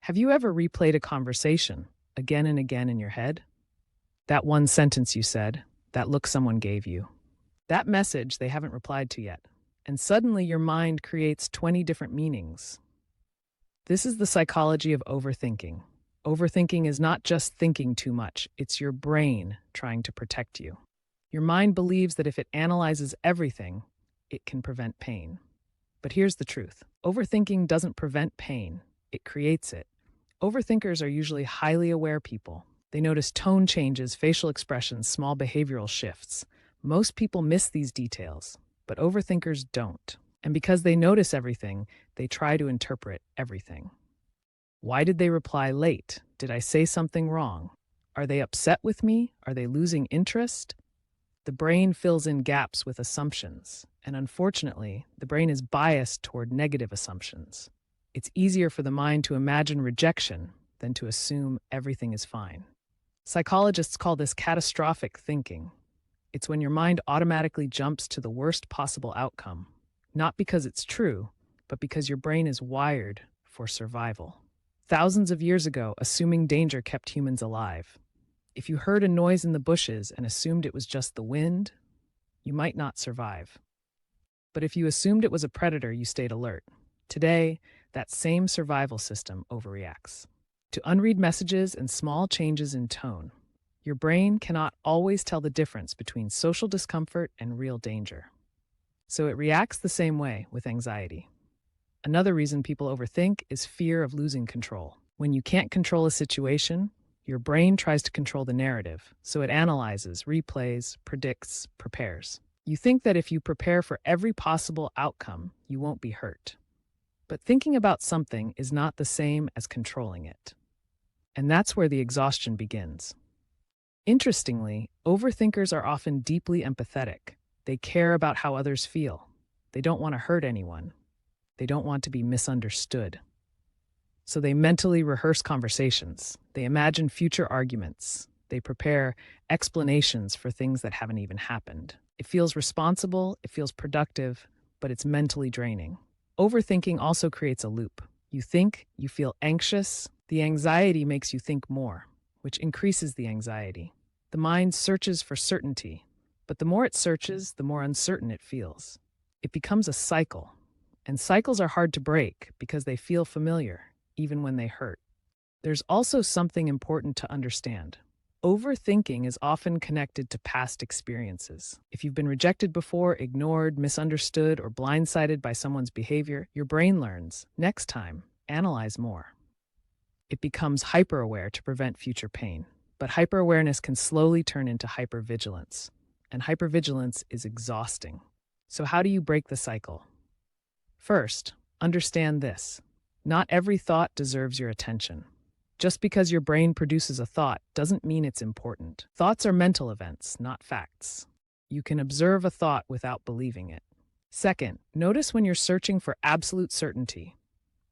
Have you ever replayed a conversation again and again in your head? That one sentence you said, that look someone gave you, that message they haven't replied to yet, and suddenly your mind creates 20 different meanings. This is the psychology of overthinking. Overthinking is not just thinking too much, it's your brain trying to protect you. Your mind believes that if it analyzes everything, it can prevent pain. But here's the truth. Overthinking doesn't prevent pain, it creates it. Overthinkers are usually highly aware people. They notice tone changes, facial expressions, small behavioral shifts. Most people miss these details, but overthinkers don't. And because they notice everything, they try to interpret everything. Why did they reply late? Did I say something wrong? Are they upset with me? Are they losing interest? The brain fills in gaps with assumptions, and unfortunately, the brain is biased toward negative assumptions. It's easier for the mind to imagine rejection than to assume everything is fine. Psychologists call this catastrophic thinking. It's when your mind automatically jumps to the worst possible outcome, not because it's true, but because your brain is wired for survival. Thousands of years ago, assuming danger kept humans alive. If you heard a noise in the bushes and assumed it was just the wind, you might not survive. But if you assumed it was a predator, you stayed alert. Today, that same survival system overreacts to unread messages and small changes in tone. Your brain cannot always tell the difference between social discomfort and real danger. So it reacts the same way with anxiety. Another reason people overthink is fear of losing control. When you can't control a situation, your brain tries to control the narrative, so it analyzes, replays, predicts, prepares. You think that if you prepare for every possible outcome, you won't be hurt. But thinking about something is not the same as controlling it. And that's where the exhaustion begins. Interestingly, overthinkers are often deeply empathetic. They care about how others feel. They don't want to hurt anyone. They don't want to be misunderstood. So they mentally rehearse conversations. They imagine future arguments. They prepare explanations for things that haven't even happened. It feels responsible, it feels productive, but it's mentally draining. Overthinking also creates a loop. You think, you feel anxious. The anxiety makes you think more, which increases the anxiety. The mind searches for certainty, but the more it searches, the more uncertain it feels. It becomes a cycle, and cycles are hard to break because they feel familiar, even when they hurt. There's also something important to understand. Overthinking is often connected to past experiences. If you've been rejected before, ignored, misunderstood, or blindsided by someone's behavior, your brain learns, next time, analyze more. It becomes hyper-aware to prevent future pain. But hyper-awareness can slowly turn into hypervigilance. And hypervigilance is exhausting. So how do you break the cycle? First, understand this. Not every thought deserves your attention. Just because your brain produces a thought doesn't mean it's important. Thoughts are mental events, not facts. You can observe a thought without believing it. Second, notice when you're searching for absolute certainty.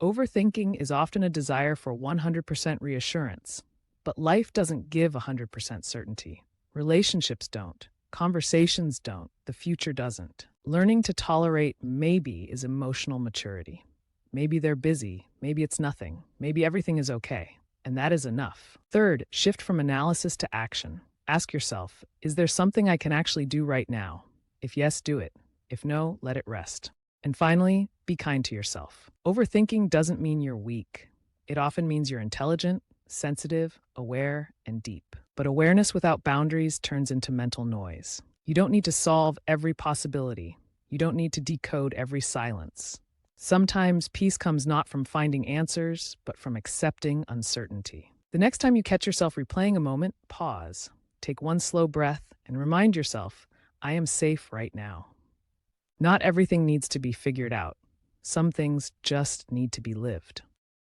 Overthinking is often a desire for 100% reassurance. But life doesn't give 100% certainty. Relationships don't. Conversations don't. The future doesn't. Learning to tolerate maybe is emotional maturity. Maybe they're busy. Maybe it's nothing. Maybe everything is okay. And that is enough. Third, shift from analysis to action. Ask yourself, is there something I can actually do right now? If yes, do it. If no, let it rest. And finally, be kind to yourself. Overthinking doesn't mean you're weak. It often means you're intelligent, sensitive, aware, and deep. But awareness without boundaries turns into mental noise. You don't need to solve every possibility. You don't need to decode every silence. Sometimes peace comes not from finding answers, but from accepting uncertainty. The next time you catch yourself replaying a moment, pause, take one slow breath, and remind yourself, I am safe right now. Not everything needs to be figured out. Some things just need to be lived.